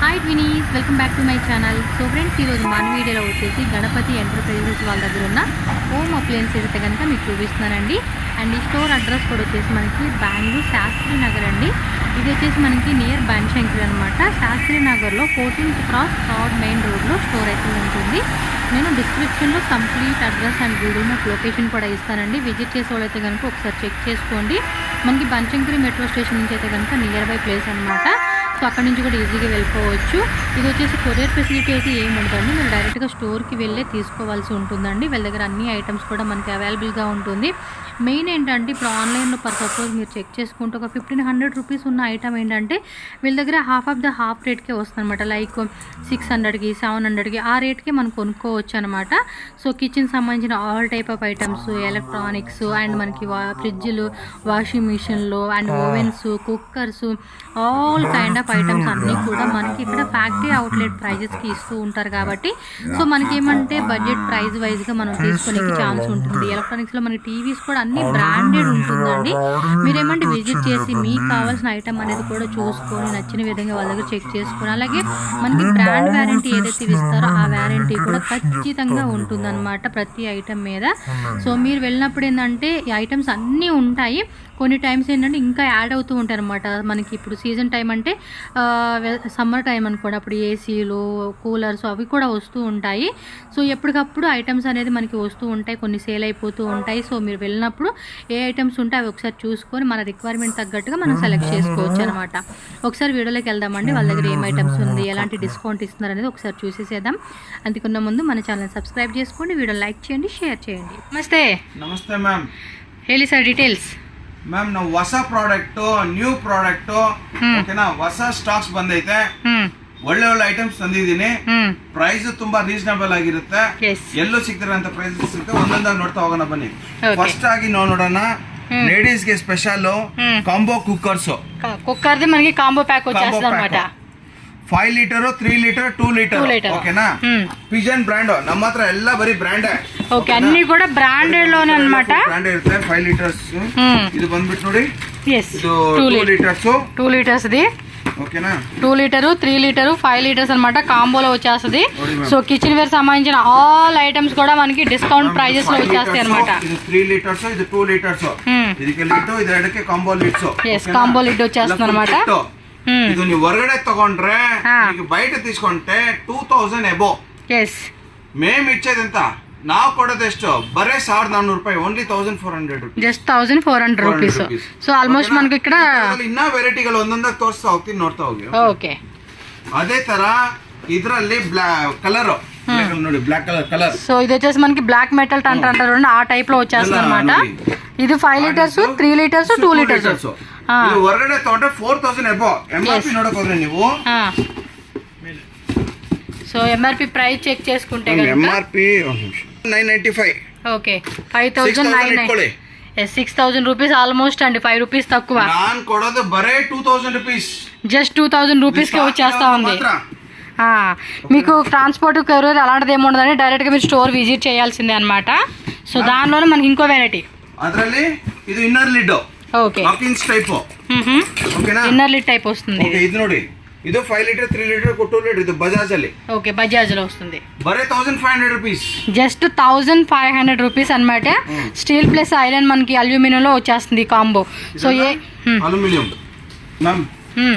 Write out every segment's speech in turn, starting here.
Hi twinnies, welcome back to my channel. So friends, ఈరోజు మన వీడియోలో వచ్చేసి గణపతి ఎంటర్ప్రైజెస్ వాళ్ళ దగ్గర ఉన్న హోమ్ అప్లయన్సెస్ అయితే కనుక మీకు చూపిస్తున్నానండి. అండ్ ఈ స్టోర్ అడ్రస్ కూడా వచ్చేసి మనకి బెంగళూరు శాస్త్రి నగర్ అండి. ఇది వచ్చేసి మనకి నియర్ బన్శంకర్ అనమాట. శాస్త్రి నగర్లో 14th క్రాస్ 3rd మెయిన్ రోడ్లో స్టోర్ అయితే ఉంటుంది. నేను డిస్క్రిప్షన్లో complete address and Google map location కూడా ఇస్తానండి. విజిట్ చేసే వాళ్ళైతే కనుక ఒకసారి చెక్ చేసుకోండి. మనకి బన్శంకరి మెట్రో స్టేషన్ నుంచి అయితే కనుక నియర్ బై ప్లేస్ అనమాట. సో అక్కడ నుంచి కూడా ఈజీగా వెళ్ళిపోవచ్చు. ఇది వచ్చేసి కొరియర్ ఫెసిలిటీ అయితే ఏమి ఉండదండి. మీరు డైరెక్ట్గా స్టోర్కి వెళ్ళే తీసుకోవాల్సి ఉంటుందండి. వీళ్ళ దగ్గర అన్ని ఐటమ్స్ కూడా మనకి అవైలబుల్గా ఉంటుంది. మెయిన్ ఏంటంటే ఇప్పుడు ఆన్లైన్లో పర్ సపోజ్ మీరు చెక్ చేసుకుంటే ఒక 1500 రూపీస్ ఉన్న ఐటమ్ ఏంటంటే వీళ్ళ దగ్గర హాఫ్ రేట్కే వస్తుంది అనమాట. లైక్ 600కి 700కి ఆ రేట్కే మనం కొనుక్కోవచ్చు అనమాట. సో కిచెన్ సంబంధించిన all type of items, electronics and మనకి ఫ్రిడ్జ్లు, వాషింగ్ మిషన్లు and ovens, cookers, all kind of items అన్నీ కూడా మనకి ఇక్కడ ఫ్యాక్టరీ అవుట్లెట్ ప్రైజెస్కి ఇస్తూ ఉంటారు. కాబట్టి సో మనకి ఏమంటే బడ్జెట్ ప్రైస్ వైజ్గా మనం తీసుకునే ఛాన్స్ ఉంటుంది. ఎలక్ట్రానిక్స్లో మనకి టీవీస్ కూడా అన్ని బ్రాండెడ్ ఉంటుందండి. మీరేమంటే విజిట్ చేసి మీకు కావాల్సిన ఐటమ్ అనేది కూడా చూసుకొని నచ్చిన విధంగా వాళ్ళ దగ్గర చెక్ చేసుకొని, అలాగే మనకి బ్రాండ్ వ్యారంటీ ఏదైతే ఇస్తారో ఆ వ్యారంటీ కూడా ఖచ్చితంగా ఉంటుందన్నమాట ప్రతి ఐటమ్ మీద. సో మీరు వెళ్ళినప్పుడు ఏంటంటే ఈ ఐటమ్స్ అన్నీ ఉంటాయి. కొన్ని టైమ్స్ ఏంటంటే ఇంకా యాడ్ అవుతూ ఉంటాయి అనమాట. మనకి ఇప్పుడు సీజన్ టైం అంటే సమ్మర్ టైం అనుకోండి, అప్పుడు ఏసీలు, కూలర్స్ అవి కూడా వస్తూ ఉంటాయి. సో ఎప్పటికప్పుడు ఐటమ్స్ అనేది మనకి వస్తూ ఉంటాయి, కొన్ని సేల్ అయిపోతూ ఉంటాయి. సో మీరు వెళ్ళినప్పుడు ఏ ఐటమ్స్ ఉంటే అవి ఒకసారి చూసుకొని మన రిక్వైర్మెంట్ తగ్గట్టుగా మనం సెలెక్ట్ చేసుకోవచ్చు అనమాట. ఒకసారి వీడియోలోకి వెళ్దామండి. వాళ్ళ దగ్గర ఏం ఐటమ్స్ ఉంది, ఎలాంటి డిస్కౌంట్ ఇస్తున్నారు అనేది ఒకసారి చూసేసేద్దాం. అందుకున్న ముందు మన ఛానల్ సబ్స్క్రైబ్ చేసుకోండి, వీడియో లైక్ చేయండి, షేర్ చేయండి. ನಮಸ್ತೆ ಮ್ಯಾಮ್. ಹೇಳಿ ಸರ್ ಡೀಟೇಲ್ಸ್. ಮ್ಯಾಮ್ ನಾವು ಹೊಸ ಪ್ರಾಡಕ್ಟ್, ನ್ಯೂ ಪ್ರಾಡಕ್ಟ್, ಓಕೆನಾ, ಹೊಸ ಸ್ಟಾಕ್ಸ್ ಬಂದೈತೆ. ಒಳ್ಳೆ ಒಳ್ಳೆ ಐಟಮ್ಸ್ ತಂದಿದ್ದೀನಿ. ಪ್ರೈಸ್ ತುಂಬಾ ರೀಸನಬಲ್ ಆಗಿರುತ್ತೆ. ಎಲ್ಲೂ ಸಿಗ್ತಿರೋಂತ ಪ್ರೈಸಸ್ ಸಿಗುತ್ತೆ. ಒಂದೊಂದಾಗಿ ನೋಡ್ತಾ ಹೋಗೋಣ ಬನ್ನಿ. ಫಸ್ಟ್ ಆಗಿ ನಾವು ನೋಡೋಣ లేడీస్ ಗೆ స్పెషల్ కాంబో కుక్కర్స్. కుక్కర్ది మనకి కాంబో ప్యాక్ వచ్చేస్తుంది అన్నమాట. 5 లీటర్, 3 లీటర్, 2 లీటర్, ఓకేనా. పిజన్ బ్రాండ్ ನಮ್ಮ ಹತ್ರ ಎಲ್ಲ ಬರೀ ಬ್ರಾಂಡ್. ఓకే, అన్ని కూడా బ్రాండెడ్ లోనే అన్నమాట. బ్రాండ్ ఇರುತ್ತೆ. 5 లీటర్స్ ఇది ಬಂದ್ಬಿಟ್ಟು ನೋಡಿ. ಇದು 2 లీటర్స్. 2 లీటర్స్ ది, ఓకేనా. 2 లీటర్, 3 లీటర్, 5 లీటర్స్ అన్నమాట కాంబోలో వచ్చేస్తుంది. సో కిచెన్ వేర్ సంబంధించిన ఆల్ ఐటమ్స్ కూడా మనకి డిస్కౌంట్ ప్రైజెస్ లో వచ్చేస్తాయి అన్నమాట. ఇది 3 లీటర్స్, ఇది 2 లీటర్స్. ಇದಕ್ಕೆ ಲಿಡ್, ಇದು ಎರಡಕ್ಕೆ ಕಾಂಬೋ ಲಿಡ್ಸ್. కాంబో లిడ్ వచ్చేస్తుంది అన్నమాట. ಇದು ನೀವು ಹೊರಗಡೆ ತಗೊಂಡ್ರೆ ಈಗ ಬಯట తీసుకుంటే 2000 ಎಬೋ. మేము ఇచ్చేదంత ನಾವು ಕೊಡೋದೆಷ್ಟು ಬರೇ 1400 ರೂಪಾಯಿ. ಓನ್ಲಿ 1400 ರೂಪಾಯಿ, జస్ట్ 1400 రూపీస్. సో ఆల్మోస్ట్ మనకి ఇక్కడ ಇನ್ನ ವೆರೈಟಿಗಳು ಒಂದೊಂದಾಗಿ ತೋರಿಸ್ತಾ ಹೋಗ್ತೀನಿ, ನೋಡ್ತಾ ಹೋಗಿ. ఓకే, అదే ತರ ಇದರಲ್ಲಿ కలర్ ನೋಡಿ, బ్లాక్ కలర్. సో ఇది వచ్చేసి మనకి బ్లాక్ మెటల్ అంటారు, ఆ టైప్ లో వచ్చేస్తుంది అనమాట. ఇది 5 లీటర్స్, 3 లీటర్స్, 2 లీటర్స్. ಇದು ಹೊರಗಡೆ ತಗೊಂಡ್ರೆ 4000 ಎಬೋ. ಎಂಆರ್ಪಿ ನೋಡಕ್ ಹೋದ್ರೆ ನೀವು, సో ఎంఆర్పి ప్రైస్ చెక్ చేసుకుంటే ఎంఆర్పి 995. ఓకే, 5990. 6000 రూపీస్ ఆల్మోస్ట్ అండి, 5 రూపీస్ తక్కువ. నాన్ కొడదు బరే 2000 రూపీస్. జస్ట్ 2000 రూపీస్ కి వచ్చేస్తా ఉంది. మీకు ట్రాన్స్పోర్ట్ కొరియర్ అలాంటిది ఏమి ఉండదని డైరెక్ట్గా మీరు స్టోర్ విజిట్ చేయాల్సిందే అనమాట. సో దానిలోనే మనకి ఇంకో వెరైటీ, ಅದರಲ್ಲಿ ಇದು ಇನ್ನರ್ ಲಿಡ್. ఓకే, ನಾಕಿನ್ಸ್ ಟೈಪ್, ಓಕೆನಾ. ಇನ್ನರ್ ಲಿಡ್ ಟೈಪ್ వస్తుంది. ಓಕೆ, ಇದು ನೋಡಿ, ಇದು 5 లీటర్, 3 లీటర్, 2 లీటర్. ಇದು బజాజ్ ಅಲ್ಲಿ. ఓకే, బజాజ్ లో వస్తుంది. బరే 1500 రూపీస్. జస్ట్ 1500 రూపీస్ అన్నమాట. స్టీల్ ప్లస్ ఐరన్ మనకి అల్యూమినియం లో వచ్చేస్తుంది కాంబో. సో ఏ అల్యూమినియం మ్యామ్,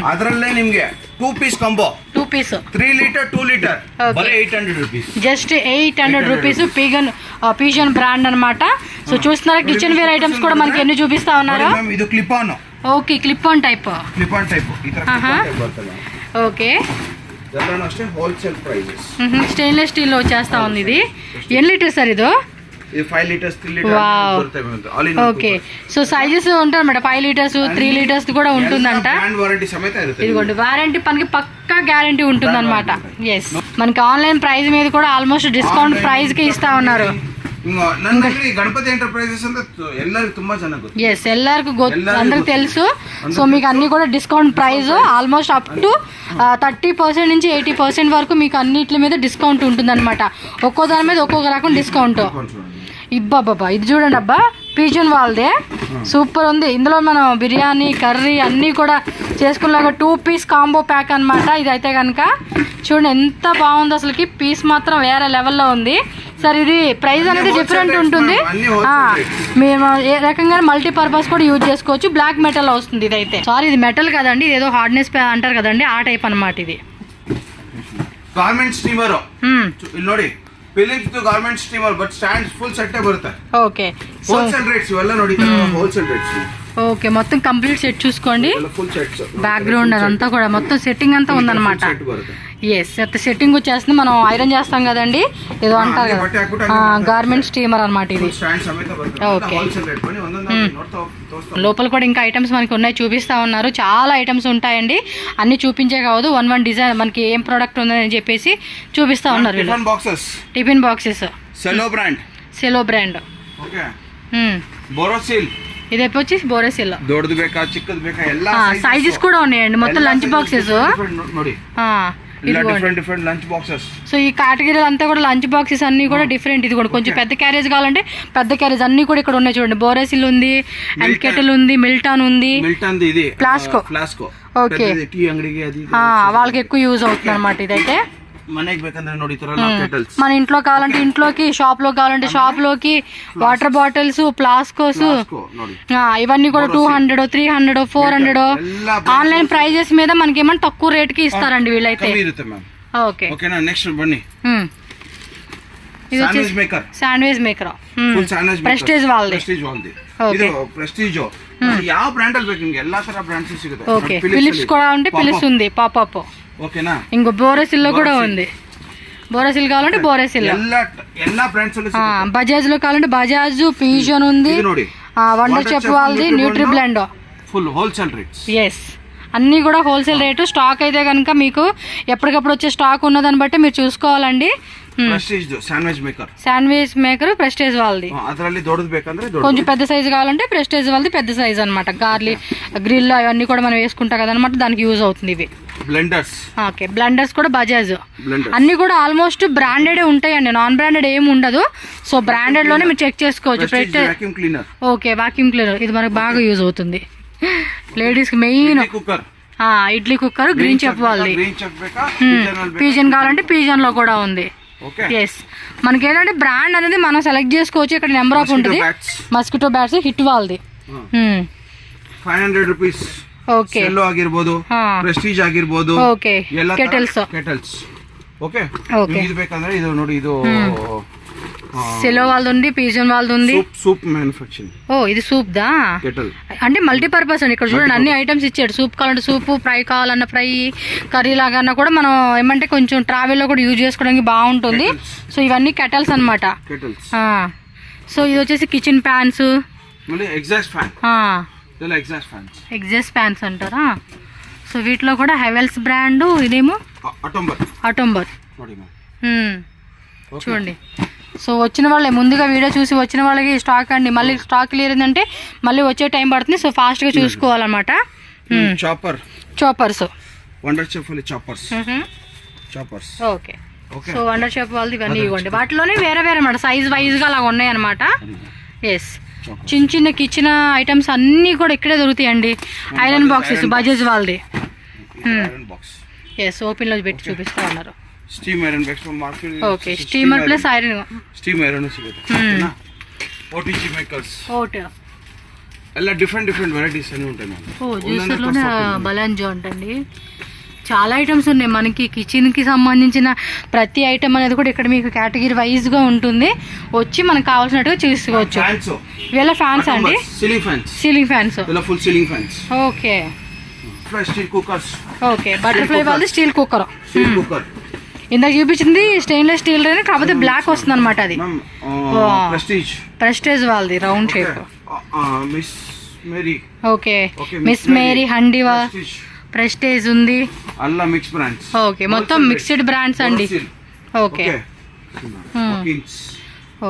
ಅದರಲ್ಲೇ ನಿಮಗೆ 2 piece combo. 2 piece 3 litre, 2 litre, బరే 800 rupees. Just 800 rupees. Pigeon brand అన్నమాట. సో చూస్తున్నారా, కిచెన్ వేర్ ఐటమ్స్ కూడా మనకి ఎన్ని చూపిస్తా ఉన్నారు. ఇది clip on. Okay, clip on type. ఈ ತರ క్లిప్ ఆన్ బರ್ತದೆ. ఓకే, ಎಲ್ಲಾನು ಅಷ್ಟೇ ಹೋಲ್ಸೇಲ್ ಪ್ರೈಸಸ್. స్టెయిన్లెస్ స్టీల్ లో వచ్చేస్తా ఉంది. ఇది ఎన్ని లీటర్స్ సార్? ఇది 5 లీటర్స్, 3 లీటర్స్ బರ್ತದೆ. ఓకే, సో సైజెస్ ఉంటాయన్నమాట. 5 లీటర్స్, 3 లీటర్స్ కూడా ఉంటుందంట. బ్రాండ్ వారంటీ సಮೇತ ಇರುತ್ತೆ. ఇదిగోండి, వారంటీ మనకి పక్కా గ్యారంటీ ఉంటుందన్నమాట. ఎస్, మనకి ఆన్లైన్ ప్రైస్ మీద కూడా ఆల్మోస్ట్ డిస్కౌంట్ ప్రైస్ కి ఇస్తా ఉన్నారు. గణపతి ఎంటర్ప్రైజెస్ అంటే ಎಲ್ಲರಿಗೂ ತುಂಬಾ ಚೆನ್ನಾಗಿ ಗೊತ್ತು. ఎస్, ಎಲ್ಲರಿಗೂ అందరికి తెలుసు. సో మీకు అన్ని కూడా discount price almost up to 30% నుంచి 80% వరకు మీకు అన్నిటి మీద డిస్కౌంట్ ఉంటుందన్నమాట. ఒక్కో దాని మీద ఒక్కొక్క రకం డిస్కౌంట్. ఇబ్బాబ్బా, ఇది చూడండి అబ్బా, పిజన్ వాళ్ళదే సూపర్ ఉంది. ఇందులో మనం బిర్యానీ కర్రీ అన్నీ కూడా చేసుకున్నాక 2 పీస్ కాంబో ప్యాక్ అనమాట. ఇదైతే కనుక చూడండి ఎంత బాగుంది అసలుకి. పీస్ మాత్రం వేరే లెవెల్లో ఉంది. సార్ ఇది ప్రైస్ అనేది డిఫరెంట్ ఉంటుంది. మేము ఏ రకంగా మల్టీపర్పస్ కూడా యూజ్ చేసుకోవచ్చు. బ్లాక్ మెటల్ వస్తుంది ఇదైతే. సారీ ఇది మెటల్ కదండి, ఇది ఏదో హార్డ్నెస్ అంటారు కదండి, ఆ టైప్ అనమాట ఇది. ಗಾರ್ಮೆಂಟ್ ಸ್ಟೀಮರ್ ಇಲ್ಲಿ ನೋಡಿ, Philips garment steamer but stand full set ಬರುತ್ತೆ. ఓకే ಹೋಲ್ಸೇಲ್ ರೇಟ್ಸ್ ಇವೆಲ್ಲ ನೋಡಿ, ಹೋಲ್ಸೇಲ್ ರೇಟ್ಸ್. ఓకే మొత్తం కంప్లీట్ సెట్ చూసుకోండి. ఫుల్ సెట్స్, బ్యాక్గ్రౌండ్ అదంతా కూడా మొత్తం సెట్టింగ్ అంతా ఉందన్నమాట. ఎస్ సెట్టింగ్ వచ్చేస్తుంది. మనం ఐరన్ చేస్తాం కదండి, ఏదో అంటారు కదా గార్మెంట్ స్టీమర్ అనమాట ఇది. ఓకే లోపల కూడా ఇంకా ఐటమ్స్ మనకి ఉన్నాయి, చూపిస్తా ఉన్నారు. చాలా ఐటమ్స్ ఉంటాయండి, అన్ని చూపించే కావద్దు. 1 డిజైన్ మనకి ఏం ప్రోడక్ట్ ఉందని చెప్పేసి చూపిస్తా ఉన్నారు. Tiffin boxes Cello brand. Borosil ఇది వచ్చి బోరోసిల్. దొడ్డది ಬೇಕಾ చిక్కది ಬೇಕಾ ಎಲ್ಲ సైజెస్ కూడా ఉన్నాయండి. మొత్తం లంచ్ బాక్సెస్ ನೋಡಿ, డిఫరెంట్ లంచ్ బాక్సెస్. సో ఈ కేటగిరీ అంతా కూడా లంచ్ బాక్సెస్ అన్ని కూడా డిఫరెంట్. ఇది కూడా కొంచెం పెద్ద క్యారేజ్ కావాలంటే పెద్ద క్యారేజ్ అన్ని కూడా ఇక్కడ ఉన్నాయి చూడండి. బోరోసిల్ ఉంది, అండ్ కెటిల్ ఉంది, మిల్టన్ ఉంది, ఇది ఫ్లాస్కో. ఓకే టీ అంగడికి అది వాళ్ళకి ఎక్కువ యూజ్ అవుతుంది అనమాట ఇదైతే. మనకి ಬೇಕಂದ್ರೆ ನೋಡಿ ಕೆಟಲ್ಸ್. మన ఇంట్లో కావాలంటే ఇంట్లోకి, షాప్ లో కావాలంటే షాప్ లోకి, వాటర్ బాటిల్స్, ఫ్లాస్కోస్ ఇవన్నీ కూడా 200, 300, 400 ఆన్లైన్ ప్రైజెస్ మీద మనకి ఏమన్నా తక్కువ రేట్ కి ఇస్తారండి వీళ్ళైతే. ఓకే ఓకేనా. నెక్స్ట్ బన్నీ ఇది వచ్చేసి శాండ్విచ్ మేకర్, ಪ್ರೆಸ್ಟೀಜ್ వాళ్ళది. ಇದು ಪ್ರೆಸ್ಟೀಜ್ ಯಾವ ಬ್ರ್ಯಾಂಡ್ ಅಲ್ಲಿ ಬೇಕು ನಿಮಗೆ ಎಲ್ಲಾ ತರ ಬ್ರಾಂಡ್ಸ್ ಸಿಗುತ್ತೆ. ఓకే ఫిలిప్స్ కూడా ఉంటే ఫిలిప్స్ ఉంది, పాప్. ఓకేనా. ఇంకో బోరోసిల్ లో కూడా ఉంది. బోరోసిల్ కావాలంటే బోరోసిల్. ಎಲ್ಲಾ ಬ್ರಾಂಡ್ಸ್ ಅಲ್ಲಿ బజాజ్ లో కావాలంటే బజాజ్, పిజన్ ఉంది, వండర్ చెఫ్ వాళ్ళది, NutriBlend. Full wholesale rates. Yes అన్నీ కూడా హోల్సేల్ రేటు. స్టాక్ అయితే కనుక మీకు ఎప్పటికప్పుడు వచ్చే స్టాక్ ఉన్నదాన్ని బట్టి మీరు చూసుకోవాలండి. శాండ్విచ్ మేకర్ ప్రెస్టేజ్ వాళ్ళది. కొంచెం పెద్ద సైజు కావాలంటే ప్రెస్టేజ్ వాళ్ళది పెద్ద సైజ్ అనమాట. గ్రిల్ అవన్నీ కూడా మనం వేసుకుంటాం కదనమాట, దానికి యూజ్ అవుతుంది ఇవి. బ్లెండర్స్. ఓకే బ్లెండర్స్ కూడా బజాజ్. అన్ని కూడా ఆల్మోస్ట్ బ్రాండెడ్ ఉంటాయండి, నాన్ బ్రాండెడ్ ఏమి ఉండదు. సో బ్రాండెడ్ లోనే మీరు చెక్ చేసుకోవచ్చు. ఓకే వాక్యూమ్ క్లీనర్ ఇది మనకు బాగా యూజ్ అవుతుంది లేడీస్ కి main. Idli cooker green chef వాళ్ళది. పిజన్ కావాలంటే పిజన్ లో కూడా ఉంది. ఎస్ మనకి ఏంటంటే బ్రాండ్ అనేది మనం సెలెక్ట్ చేసుకోవచ్చు. ఇక్కడ నెంబర్ ఆఫ్ ఉంటుంది. మస్కిటో బ్యాట్స్ హిట్ వాళ్ళది 500 రూపీస్. ఓకే సెల్లో ಆಗಿರಬಹುದು, ಪ್ರೆಸ್ಟೀಜ್ ಆಗಿರಬಹುದು. Okay kettles. ಓಕೆ ಇದು ಬೇಕಂದ್ರೆ ಇದು ನೋಡಿ, ಇದು సెలో వాళ్ళది ఉంది, పిజన్ వాళ్ళది ఉంది. Soup manufacturing. ఓ ఇది సూప్ దా అంటే మల్టీపర్పస్ అండి. ఇక్కడ చూడండి అన్ని ఐటమ్స్ ఇచ్చాడు. సూప్ కావాలంటే సూప్, ఫ్రై కావాలన్న ఫ్రై, కర్రీ లాగా కూడా మనం ఏమంటే కొంచెం ట్రావెల్లో కూడా యూజ్ చేసుకోవడానికి బాగుంటుంది. సో ఇవన్నీ కెటల్స్ అనమాట. సో ఇది వచ్చేసి కిచెన్ ప్యాన్స్, ఎగ్జాస్ట్ ఫ్యాన్స్ అంటారా. సో వీటిలో కూడా హెవెల్స్ బ్రాండ్, ఇదేమో అటోంబర్ చూడండి. సో వచ్చిన వాళ్ళే ముందుగా వీడియో చూసి వచ్చిన వాళ్ళకి స్టాక్ అండి. మళ్ళీ స్టాక్ క్లియర్ ఏంటంటే మళ్ళీ వచ్చే టైం పడుతుంది. సో ఫాస్ట్గా చూసుకోవాలన్నమాట. Choppers Wonderchef choppers. Okay so Wonderchef వాళ్ళది ఇవన్నీ ఇవ్వండి. వాటిలోనే వేరే వేరే అన్నమాట, సైజ్ వైజ్గా అలా ఉన్నాయి అనమాట. ఎస్ చిన్న చిన్న కిచెన్ ఐటమ్స్ అన్నీ కూడా ఇక్కడే దొరుకుతాయండి. ఐరన్ బాక్సెస్ బజాజ్ వాళ్ళది. ఎస్ ఓపెన్లో పెట్టి చూపిస్తా ఉన్నారు. ಸ್ಟೀಮ್ ಐರನ್ ಬೇಕು market. Okay steamer plus iron. Steam iron ಸಿಗುತ್ತೆ. ಓಟಿಜಿ ಮೇಕರ್ಸ್ ಎಲ್ಲ ಡಿಫರೆಂಟ್ వెరైటీస్ అన్ని ఉంటాయి మ్యామ్. ఓ జ్యూసర్లోనే బలంజో అంటండి. చాలా ఐటమ్స్ ఉన్నాయి మనకి. కిచెన్కి సంబంధించిన ప్రతి ఐటమ్ అనేది కూడా ఇక్కడ మీకు కేటగిరీ వైజ్గా ఉంటుంది. వచ్చి మనకు కావాల్సినట్టుగా చూసుకోవచ్చు. ఇవాళ ఫ్యాన్స్ అండి, ceiling fans. Okay steel cookers. Okay butterfly వాళ్ళది స్టీల్ కుక్కర్. ఇందాక చూపించింది స్టెయిన్లెస్ స్టీల్ కాకపోతే బ్లాక్ వస్తుంది అనమాట. అది ప్రెస్టేజ్ వాళ్ళది రౌండ్ షేప్. ఓకే మిస్ మేరీ హండివా ప్రెస్టేజ్ ఉంది. ఓకే మొత్తం మిక్స్డ్ బ్రాండ్స్ అండి. ఓకే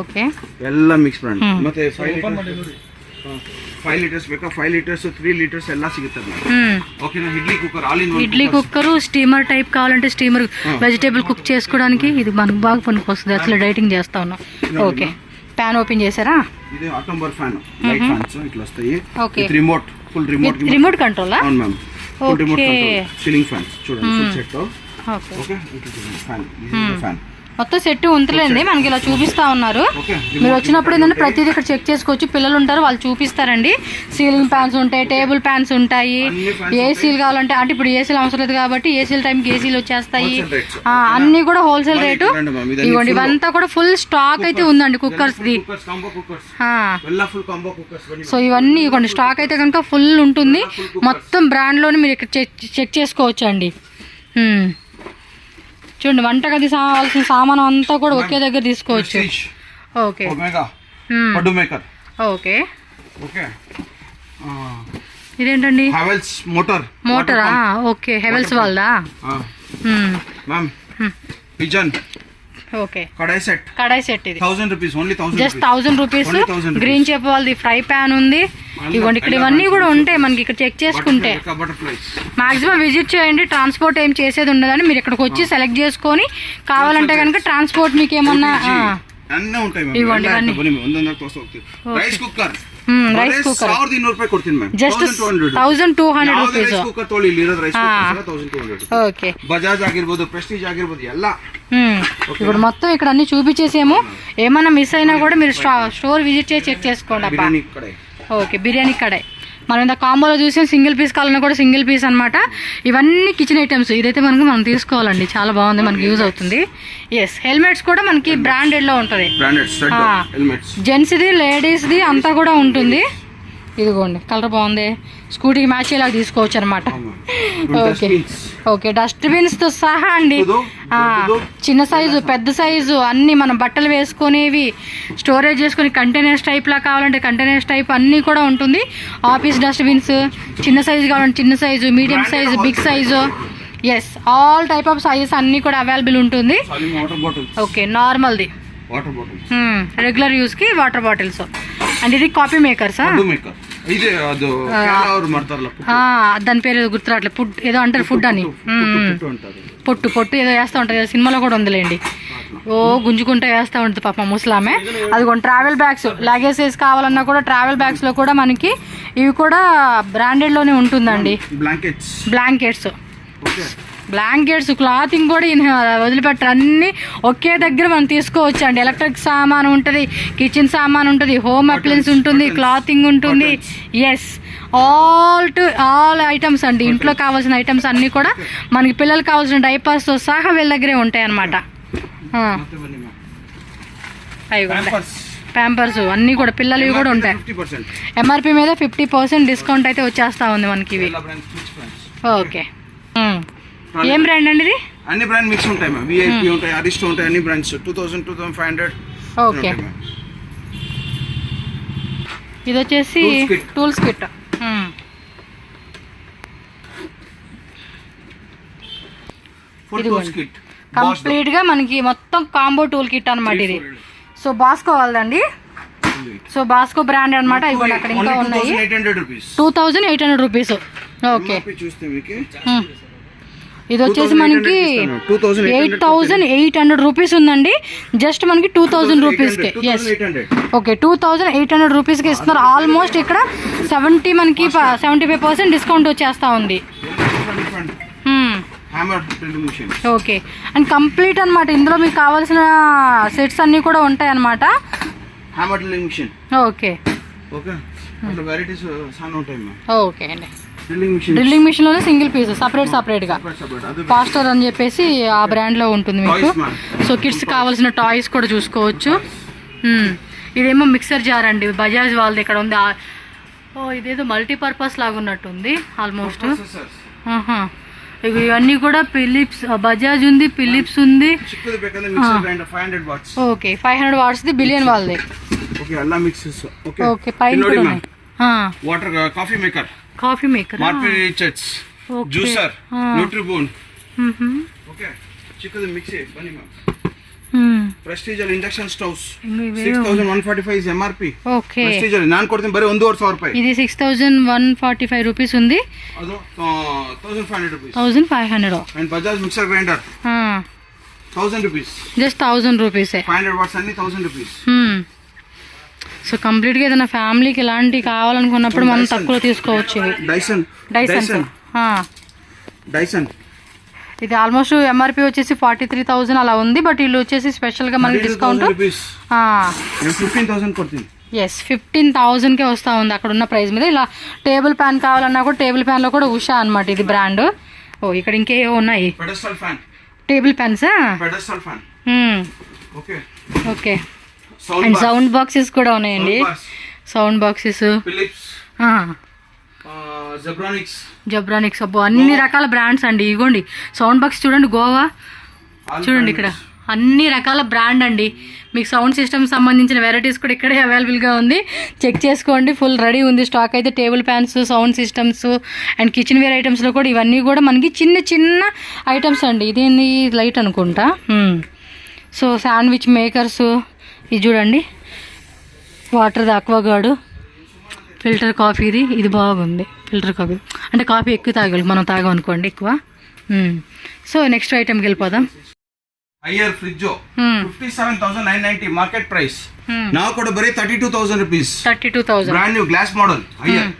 ఓకే ಎಲ್ಲ ಮಿಕ್ಸ್ ಬ್ರಾಂಡ್. ಮತ್ತೆ 5 ಲೀಟರ್ಸ್ ಬೇಕಾ 5 ಲೀಟರ್ಸ್ 3 ಲೀಟರ್ಸ್ ಎಲ್ಲ ಸಿಗುತ್ತೆ. ఓకేనా. Idli cooker all in one. Idli cooker steamer type కావాలంటే స్టీమర్ వెజిటేబుల్ కుక్ చేసుకోవడానికి ఇది మనకు బాగా పనికి వస్తుంది. అసలు డైటింగ్ చేస్తా ఉన్నాం. ఓకే ప్యాన్ ఓపెన్ చేశారా? ఇది ఆటోమోబైల్ ఫ్యాన్, లైట్ ఫ్యాన్స్ ఇట్లా వస్తాయి. Okay, remote, full remote, remote కంట్రోలా? అవును ma'am, full remote okay. Control ceiling fans చూడండి, full set. Okay okay, fan, ఇది ఫ్యాన్ మొత్తం సెట్ ఉంటలేండి, మనకి ఇలా చూపిస్తా ఉన్నారు. మీరు వచ్చినప్పుడు ఏంటంటే ప్రతిదీ ఇక్కడ చెక్ చేసుకోవచ్చు. పిల్లలు ఉంటారు, వాళ్ళు చూపిస్తారండి. సీలింగ్ ఫ్యాన్స్ ఉంటాయి, టేబుల్ ఫ్యాన్స్ ఉంటాయి, ఏసీలు కావాలంటే, అంటే ఇప్పుడు ఏసీలు అవసరం లేదు కాబట్టి ఏసీల టైంకి ఏసీలు వచ్చేస్తాయి. అన్ని కూడా హోల్సేల్ రేటు. ఇవ్వండి, ఇవంతా కూడా ఫుల్ స్టాక్ అయితే ఉందండి కుక్కర్స్ ది. సో ఇవన్నీ ఇవ్వండి, స్టాక్ అయితే కనుక ఫుల్ ఉంటుంది. మొత్తం బ్రాండ్లోని మీరు ఇక్కడ చెక్ చేసుకోవచ్చు అండి. చూడండి, వంటగది కావాల్సిన సామాను అంతా కూడా ఒకే దగ్గర తీసుకోవచ్చు. ఓకే, ఓకే, ఇదేంటండి? మోటరా? ఓకే, హెవెల్స్ వాళ్ళదా? ఓకే, కడాయి సెట్ ఇది జస్ట్ 1000 రూపీస్. గ్రీన్ చెప్ వాళ్ళది ఫ్రై ప్యాన్ ఉంది. ఇవ్వండి, ఇక్కడ ఇవన్నీ కూడా ఉంటాయి మనకి ఇక్కడ చెక్ చేసుకుంటే. మాక్సిమం విజిట్ చేయండి, ట్రాన్స్పోర్ట్ ఏం చేసేది ఉండదని. మీరు ఇక్కడికి వచ్చి సెలెక్ట్ చేసుకొని కావాలంటే కనుక ట్రాన్స్పోర్ట్ మీకు ఏమన్నా ఇవ్వండి. Rice cooker just 1200 rupees. Okay, Bajaj ಆಗಿರಬಹುದು, ప్రెస్టీజ్ ಆಗಿರಬಹುದು ಎಲ್ಲ. ఇప్పుడు మొత్తం ఇక్కడ అన్ని చూపించేసేమో. ఏమన్నా మిస్ అయినా కూడా మీరు స్టోర్ విజిట్ చేసి చెక్ చేసుకోండి అబ్బా. ఓకే, బిర్యానీ కడాయి మనం ఇంత కాంబోలో చూసాం. సింగిల్ పీస్ కావాలన్నా కూడా సింగిల్ పీస్ అనమాట. ఇవన్నీ కిచెన్ ఐటమ్స్. ఇదైతే మనం తీసుకోవాలండి, చాలా బాగుంది, మనకి యూజ్ అవుతుంది. ఎస్, హెల్మెట్స్ కూడా మనకి బ్రాండెడ్లో ఉంటుంది. జెంట్స్ది, లేడీస్ది అంతా కూడా ఉంటుంది. ఇదిగోండి, కలర్ బాగుంది, స్కూటీకి మ్యాచ్ అయ్యేలాగా తీసుకోవచ్చు అనమాట. ఓకే, ఓకే, డస్ట్బిన్స్తో సహా అండి. చిన్న సైజు, పెద్ద సైజు అన్నీ మనం బట్టలు వేసుకునేవి, స్టోరేజ్ చేసుకుని కంటైనర్స్ టైప్లా కావాలంటే కంటైనర్స్ టైప్ అన్నీ కూడా ఉంటుంది. ఆఫీస్ డస్ట్బిన్స్, చిన్న సైజు కావాలంటే చిన్న size, medium size, big size. Yes, all type of sizes అన్నీ కూడా అవైలబుల్ ఉంటుంది. ఓకే, నార్మల్ది, రెగ్యులర్ యూస్కి వాటర్ బాటిల్స్. అండ్ ఇది కాఫీ మేకర్సా? దాని పేరు ఏదో గుర్తురాట్లేదు, ఫుడ్ ఏదో అంటారు, ఫుడ్ అని. పొట్టు ఏదో వేస్తూ ఉంటుంది, సినిమాలో కూడా ఉందిలేండి. ఓ గుంజుకుంటూ వేస్తూ ఉంటుంది పాప ముసలామె. అదిగోండి, ట్రావెల్ బ్యాగ్స్, లగేజెస్ కావాలన్నా కూడా ట్రావెల్ బ్యాగ్స్లో కూడా మనకి ఇవి కూడా బ్రాండెడ్లోనే ఉంటుందండి. బ్లాంకెట్స్, క్లాతింగ్ కూడా వదిలిపెట్టరు, అన్నీ ఒకే దగ్గర మనం తీసుకోవచ్చు అండి. ఎలక్ట్రిక్ సామాన్ ఉంటుంది, కిచెన్ సామాన్ ఉంటుంది, హోమ్ అప్లయన్స్ ఉంటుంది, క్లాతింగ్ ఉంటుంది. ఎస్, ఆల్ ఐటమ్స్ అండి. ఇంట్లో కావాల్సిన ఐటమ్స్ అన్నీ కూడా మనకి పిల్లలకు కావాల్సిన డైపర్స్తో సహా వీళ్ళ దగ్గరే ఉంటాయి అన్నమాట. ప్యాంపర్స్ అన్నీ కూడా పిల్లలవి కూడా ఉంటాయి. ఎంఆర్పి మీద 50% డిస్కౌంట్ అయితే వచ్చేస్తా ఉంది మనకి ఇవి. ఓకే, ఏం బ్రాండ్ అండి ఇది? అన్ని బ్రాండ్ మిక్స్ ఉంటాయి మ్యామ్. విఐపి ఉంటాయి, అరిస్టో ఉంటాయి, అన్ని బ్రాండ్స్ 2000, 2500. ఓకే, ఇది వచ్చేసి టూల్స్ కిట్. కంప్లీట్ గా మనకి మొత్తం కాంబో టూల్ కిట్ అన్నమాట ఇది. సో బాస్కో వాళ్ళదండి. సో బాస్కో బ్రాండ్ అనమాట. ఇవి అక్కడ ఇంకా ఉన్నాయి. 2800 రూపీస్. ఓకే, ఇది వచ్చేసి మనకి 8800 రూపీస్ ఉందండి. జస్ట్ మనకి 2000 రూపీస్కి. ఎస్, ఓకే, 2800 రూపీస్కి ఇస్తున్నారు. ఆల్మోస్ట్ ఇక్కడ 75% డిస్కౌంట్ వచ్చేస్తా ఉంది. ఓకే, అండ్ కంప్లీట్ అనమాట. ఇందులో మీకు కావాల్సిన సెట్స్ అన్నీ కూడా ఉంటాయి అనమాట. ఓకే, ఓకే అండి. డ్రిల్లింగ్ మిషన్ లోనే సింగిల్ పీస్ సపరేట్ గా ఫాస్టర్ అని చెప్పేసి ఆ బ్రాండ్ లో ఉంటుంది మీకు. సో కిడ్స్ కావాల్సిన టాయ్స్ కూడా చూసుకోవచ్చు. ఇదేమో మిక్సర్ జార్ అండి, బజాజ్ వాళ్ళది ఇక్కడ ఉంది. ఓ ఇదేదో మల్టీపర్పస్ లాగా ఉన్నట్టుంది ఆల్మోస్ట్. ఇవన్నీ కూడా ఫిలిప్స్, బజాజ్ ఉంది, ఫిలిప్స్ ఉంది. ఓకే, 500 వాట్స్ ది బిలియన్ వాళ్ళది. ఓకే, పైన కాఫీ మేకర్, జ్యూసర్, న్యూట్రిబోన్. ఓకే, చిక్కది మిక్సీ బన్నీ ma'am. Prestige induction stoves 6145 is MRP. Okay, Prestige ನಾನು ಕೊಡ್ತೀನಿ ಬರೀ 1500 ರೂಪಾಯಿ. ಇದು 6145 ರೂಪೀಸ್ ఉంది. ಅದು 1500 rupees. 1500. and Bajaj mixer grinder 1000 rupees. just 1000 rupees. 500 watts అన్ని 1000 rupees. సో కంప్లీట్గా ఏదైనా ఫ్యామిలీకి ఇలాంటివి కావాలనుకున్నప్పుడు మనం తక్కువ తీసుకోవచ్చు ఇవి. డైసన్ ఇది ఆల్మోస్ట్ ఎంఆర్పి వచ్చేసి 43,000 అలా ఉంది. బట్ వీళ్ళు వచ్చేసి స్పెషల్గా మనకి డిస్కౌంట్ 15,000 కొడుతుంది. ఎస్ 15,000కే వస్తూ ఉంది అక్కడ ఉన్న ప్రైస్ మీద. ఇలా టేబుల్ ఫ్యాన్ కావాలన్నా కూడా టేబుల్ ఫ్యాన్లో కూడా ఉషా అనమాట ఇది బ్రాండ్. ఓ ఇక్కడ ఇంకేవో ఉన్నాయి table fans. Okay and sound boxes కూడా ఉన్నాయండి. సౌండ్ బాక్సెస్ జబ్రానిక్స్ అబ్బో అన్ని రకాల బ్రాండ్స్ అండి. ఇగోండి సౌండ్ బాక్స్ చూడండి, గోవా చూడండి, ఇక్కడ అన్ని రకాల బ్రాండ్ అండి. మీకు సౌండ్ సిస్టమ్ సంబంధించిన వెరైటీస్ కూడా ఇక్కడే అవైలబుల్గా ఉంది. చెక్ చేసుకోండి, ఫుల్ రెడీ ఉంది స్టాక్ అయితే. Table fans, sound systems and kitchen ware ఐటమ్స్లో కూడా ఇవన్నీ కూడా మనకి చిన్న చిన్న ఐటమ్స్ అండి. ఇదేంది లైట్ అనుకుంటా. సో శాండ్విచ్ మేకర్స్ ఇది చూడండి, వాటర్ది అక్వాగార్డు, ఫిల్టర్ కాఫీది ఇది బాగుంది. ఫిల్టర్ కాఫీ అంటే కాఫీ ఎక్కువ తాగాలి, మనం తాగాం అనుకోండి ఎక్కువ. సో నెక్స్ట్ ఐటమ్కి వెళ్ళిపోదాం. Haier fridge 57,990 market price. ನಾವು ಕೂಡ ಬರೀ 32,000 rupees. 32,000 brand new glass model Haier.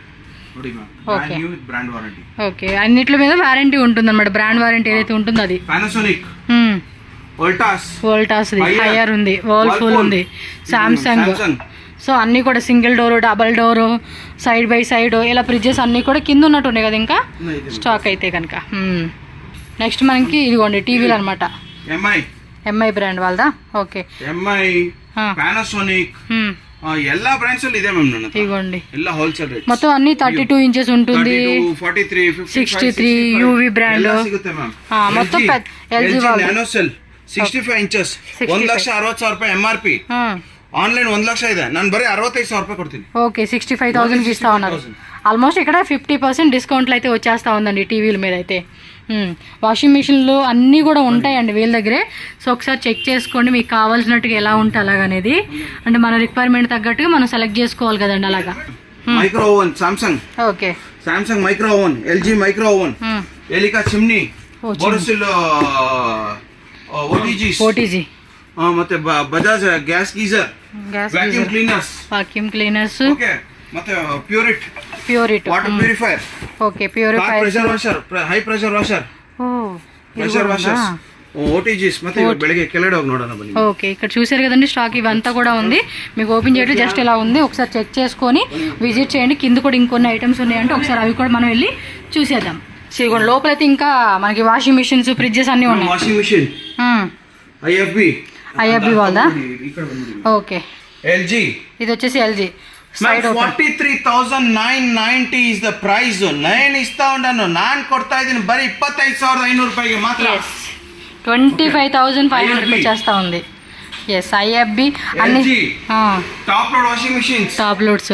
Brand new brand warranty. Okay అన్నిట్ల మీద వారంటీ ఉంటుంది అన్నమాట. బ్రాండ్ వారంటీ ఏదైతే ఉంటుందో అది. పానాసోనిక్, వోల్టాస్ హైయర్ ఉంది, వర్ల్పూల్ ఉంది, సామ్సంగ్. సో అన్నీ కూడా single door, double door, side by side ఇలా ఫ్రిడ్జెస్ అన్నీ కూడా కింద ఉన్నట్టు ఉన్నాయి కదా ఇంకా స్టాక్ అయితే కనుక. నెక్స్ట్ మనకి ఇదిగోండి టీవీలు అనమాట. ఎంఐ బ్రాండ్ వాళ్ళదా. ఓకే ఎంఐ, పానాసోనిక్ ಎಲ್ಲ ಬ್ರಾಂಡ್ಸ್ ಅಲ್ಲಿ ಇದೆ ಮ್ಯಾಮ್. ನನ್ನ ఇగోండి ಎಲ್ಲ ಹೋಲ್ಸೇಲ್ ರೇಟ್ మొత్తం అన్ని 32 ఇంచెస్ ఉంటుంది. 43, 63 యూవి బ్రాండ్ ಸಿಗುತ್ತೆ ಮ್ಯಾಮ್. మొత్తం ఎల్జీ వాళ్ళు నానోసెల్ 65 ఇంచెస్ 1,60,000 ರೂಪಾಯಿ ఎంఆర్పి. ఆన్లైన్ 1 లక్ష ಇದೆ, ನಾನು బరీ 65,000 ರೂಪಾಯಿ కొడుతుంది. ఓకే 65,000 ఇస్తా ఉన్నారు. ఆల్మోస్ట్ ఇక్కడ 50% డిస్కౌంట్లు అయితే వచ్చేస్తా ఉందండి టీవీల మీద అయితే. వాషింగ్ మిషన్లు అన్నీ కూడా ఉంటాయండి వీళ్ళ దగ్గరే. సో ఒకసారి చెక్ చేసుకోండి మీకు కావాల్సినట్టుగా ఎలా ఉంటే అలాగనేది. అంటే మన రిక్వైర్మెంట్ తగ్గట్టుగా మనం సెలెక్ట్ చేసుకోవాలి కదండి అలాగా. Micro oven Samsung. Okay Samsung micro oven, LG micro oven, Elica chimney, Borosil OTG ಮತ್ತೆ Bajaj gas geyser, vacuum cleaners, okay ಮತ್ತೆ Pureit water purifier, okay purifier, pressure washer, high pressure washer, pressure washers, OTGs. ಮತ್ತೆ ಬೆಳಗ್ಗೆ ಕೆಳಗಡೆ ಹೋಗಿ ನೋಡೋಣ ಬನ್ನಿ. Okay ఇక్కడ చూసారు కదండి స్టాక్ ఇవంతా కూడా ఉంది. మీకు ఓపెన్ చేయడం జస్ట్ ఇలా ఉంది. ఒకసారి చెక్ చేసుకొని విజిట్ చేయండి. కింద కూడా ఇంకొన్ని ఐటమ్స్ ఉన్నాయంటే ఒకసారి అవి కూడా మనం వెళ్ళి చూసేద్దాం. శ్రీగొండ లోపలైతే ఇంకా మనకి వాషింగ్ మిషన్స్, ఫ్రిడ్జెస్ అన్ని ఉన్నాయి. వాషింగ్ మిషన్ ఐఎఫ్బి వాళ్ళదా. ఓకే ఎల్జీ, ఇది వచ్చేసి ఎల్జీ. 43,990 is the price. నేను ఇస్తా ఉన్నాను, ನಾನು ಕೊಡ್ತಾ ಇದ್ದೀನಿ ಬರೀ 25,500 ರೂಪಾಯಿಗೆ ಮಾತ್ರ. 25,500 వచ్చేస్తా ఉంది. ఎస్ ఐఎఫ్బి అన్ని top load washing machines, top loads,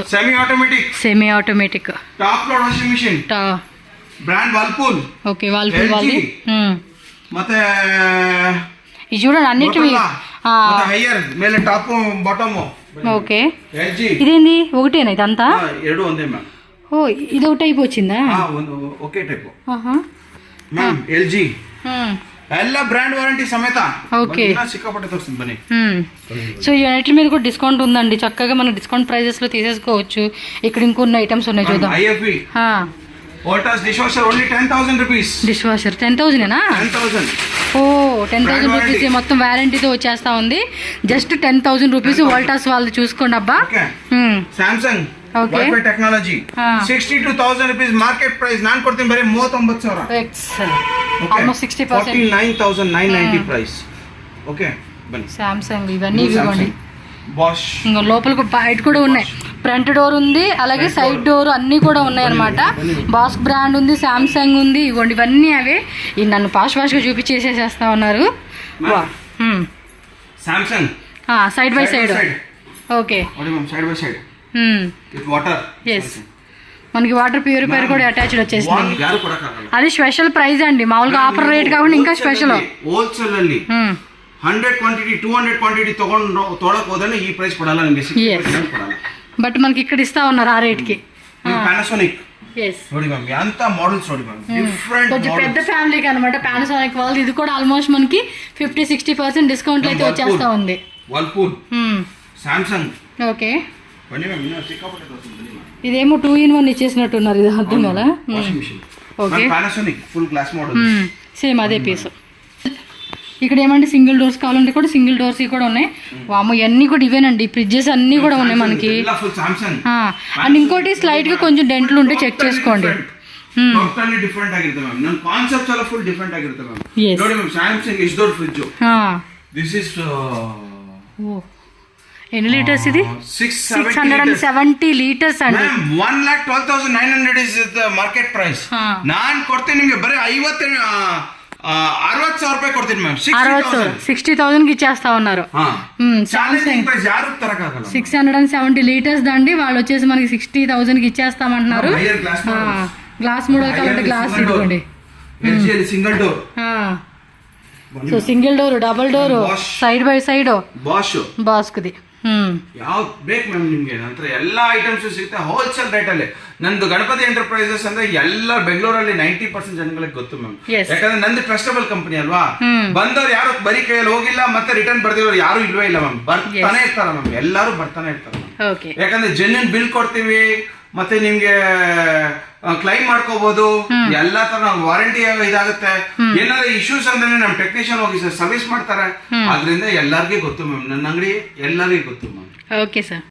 semi automatic top load washing machine, brand Whirlpool. Okay Whirlpool వాళ్ళది. ಮತ್ತೆ ఇది చూడండి అన్నిటివి హైయర్ ಮೇಲೆ టాప్ బాటమ్. ఓకే ఇదేంది ఒకటేనా ఇదంతా? ಎರಡು ಒಂದೇ ಮ್ಯಾಮ್. ఓ ఇది ఒక టైప్ వచ్చిందా? ఒకే టైప్ ಮ್ಯಾಮ್. ఎల్జీ ಎಲ್ಲ బ్రాండ్ వారంటీ సమేత. ఓకే సిక్కాపట్టే తోస్తుంది బని. సో ఈ అన్నిటి మీద కూడా డిస్కౌంట్ ఉందండి. చక్కగా మనం డిస్కౌంట్ ప్రైజెస్ లో తీసేసుకోవచ్చు. ఇక్కడ ఇంకొన్ని ఐటమ్స్ ఉన్నాయి చూద్దాం. IFB Voltas dish washer only 10,000 rupees. Dish washer 10,000 10,000. ఓ 10,000 రూపీస్ మొత్తం వారంటీతో వచ్చేస్తా ఉంది. జస్ట్ 10,000 రూపీస్ వోల్టాస్ వాళ్ళు చూసుకోండి అబ్బా. Samsung wifi technology 62,000 rupees market price. ನಾನು ಕೊಡ್ತೀನಿ ಬರೀ 39,000. Excellent almost 60%. 49,990 price. Okay Bunny. Samsung ఇవన్నీ ఇవ్వండి. బాష్ ఇంకా లోపల బయట కూడా ఉన్నాయి. ఫ్రంట్ డోర్ ఉంది, అలాగే సైడ్ డోర్ అన్నీ కూడా ఉన్నాయి అనమాట. బాస్ బ్రాండ్ ఉంది, సామ్సంగ్ ఉంది. ఇవ్వండి ఇవన్నీ అవే. ఇది నన్ను ఫాస్ట్గా చూపించేసేస్తా ఉన్నారు. Samsung side by side. Okay side by side water. Yes మనకి వాటర్ ప్యూరిఫైయర్ కూడా అటాచ్డ్ వచ్చేసింది. అది స్పెషల్ ప్రైస్ అండి. మామూలుగా ఆఫర్ రేట్ కాకుండా ఇంకా స్పెషల్. ಹೋಲ್ಸೇಲ್ ಅಲ್ಲಿ 100 ಕ್ವಾಂಟಿಟಿ 200 ಕ್ವಾಂಟಿಟಿ ತೊಗೊಳಕ್ ಹೋದ್ರೆ ಈ ಪ್ರೈಸ್ ಕೊಡಲ್ಲ ನಿಮಗೆ. బట్ మనకి ఇక్కడ ఇస్తా ఉన్నారు ఆ రేట్ కి. పానాసోనిక్ ನೋಡಿ ಮ್ಯಾಮ್ ఎంత మోడల్స్ ನೋಡಿ మ్యామ్. డిఫరెంట్ కొంచెం పెద్ద ఫ్యామిలీకి అన్నమాట పానాసోనిక్ వాళ్ళది. ఇది కూడా ఆల్మోస్ట్ మనకి 50-60% డిస్కౌంట్ అయితే వచ్చేస్తా ఉంది. వర్ల్పూల్, సామ్సంగ్, ఓకే ಬನ್ನಿ ಮ್ಯಾಮ್, ಇನ್ನೂ ಸಿಕ್ಕಾಪಟ್ಟೆ ತೋರಿಸ್ತೀನಿ ಬನ್ನಿ ಮ್ಯಾಮ್. ఇదేమో 2-in-1 ఇచ్చేసినట్టున్నారు ఇది అర్థం కదా. Washing machine okay, Panasonic full glass model. Same అదే పీస్. ఇక్కడ ఏమంటే సింగిల్ డోర్స్ కావాలంటే కూడా సింగిల్ డోర్స్ కూడా ఉన్నాయి. వాము ఇవన్నీ కూడా ఇవేనండి, ఫ్రిడ్జెస్ అన్నీ కూడా ఉన్నాయి మనకి. Full Samsung. అండ్ ఇంకోటి స్లైట్గా కొంచెం డెంట్లు ఉంటే చెక్ చేసుకోండి. ಟೋಟಲಿ ಡಿಫರೆಂಟ್ ಆಗಿರುತ್ತೆ ಮ್ಯಾಮ್. ನನ್ನ ಕಾನ್ಸೆಪ್ಟ್ ಎಲ್ಲ ಫುಲ್ ಡಿಫರೆಂಟ್ ಆಗಿರುತ್ತೆ ಮ್ಯಾಮ್. ನೋಡಿ ಮ್ಯಾಮ್, ಸ್ಯಾಮ್ಸಂಗ್ ಎಷ್ಟು ದೊಡ್ಡ ಫ್ರಿಡ್ಜ್. ದಿಸ್ ಇಸ್ ఎన్ని లీటర్స్ ఇది? 670 లీటర్స్ అండి. 1,12,900 ఇస్ ದ ಮಾರ್ಕೆಟ್ ಪ್ರೈಸ್. ನಾನು ಕೊಡ್ತೀನಿ ನಿಮಗೆ ಬರೀ 60,000 ರೂಪಾಯಿ ಕೊಡ್ತೀನಿ ಮ್ಯಾಮ್. 60,000కి ఇచ్చేస్తా ఉన్నారు. సామ్సంగ్ ಪ್ರೈಸ್ ಯಾರು ತರಕಾಗಲ್ಲ. 670 లీటర్స్ దండి, వాళ్ళు వచ్చేసి మనకి 60,000కి ఇచ్చేస్తామంటున్నారు. గ్లాస్ మోడల్ కావాలంటే గ్లాస్ ఇదిగోండి. Single door. So single door, double door, side by side ಬಾಸ್ಕ್ది. ಯಾವ್ದು ಬೇಕು ಮ್ಯಾಮ್ ನಿಮ್ಗೆ? ನಂತರ ಎಲ್ಲಾ ಐಟಮ್ಸ್ ಸಿಗುತ್ತೆ ಹೋಲ್ಸೇಲ್ ರೇಟ್ ಅಲ್ಲಿ. ನಂದು ಗಣಪತಿ ಎಂಟರ್ಪ್ರೈಸಸ್ ಅಂದ್ರೆ ಎಲ್ಲ ಬೆಂಗಳೂರಲ್ಲಿ 90% ಜನಗಳಿಗೆ ಗೊತ್ತು ಮ್ಯಾಮ್. ಯಾಕಂದ್ರೆ ನಂದು ಟ್ರಸ್ಟಬಲ್ ಕಂಪನಿ ಅಲ್ವಾ. ಬಂದವ್ರು ಯಾರು ಬರೀ ಕೈಯಲ್ಲಿ ಹೋಗಿಲ್ಲ, ಮತ್ತೆ ರಿಟರ್ನ್ ಬರ್ದಿರೋರು ಯಾರು ಇಲ್ವೇ ಇಲ್ಲ ಮ್ಯಾಮ್. ಬರ್ತಾನೆ ಇರ್ತಾರ ಮ್ಯಾಮ್, ಎಲ್ಲರೂ ಬರ್ತಾನೆ ಇರ್ತಾರೆ. ಯಾಕಂದ್ರೆ ಜೆನ್ಯೂನ್ ಬಿಲ್ ಕೊಡ್ತೀವಿ, ಮತ್ತೆ ನಿಮ್ಗೆ ಕ್ಲೈಮ್ ಮಾಡ್ಕೋಬಹುದು. ಎಲ್ಲಾ ತರ ವಾರಂಟಿ ಇದಾಗುತ್ತೆ. ಏನಾದ್ರು ಇಶ್ಯೂಸ್ ಅಂದ್ರೆ ನಮ್ ಟೆಕ್ನಿಷಿಯನ್ ಹೋಗಿ ಸರ್ವಿಸ್ ಮಾಡ್ತಾರೆ. ಆದ್ರಿಂದ ಎಲ್ಲರಿಗೂ ಗೊತ್ತು ಮ್ಯಾಮ್, ನನ್ನ ಅಂಗಡಿ ಎಲ್ಲರಿಗೂ ಗೊತ್ತು ಮ್ಯಾಮ್. Okay sir.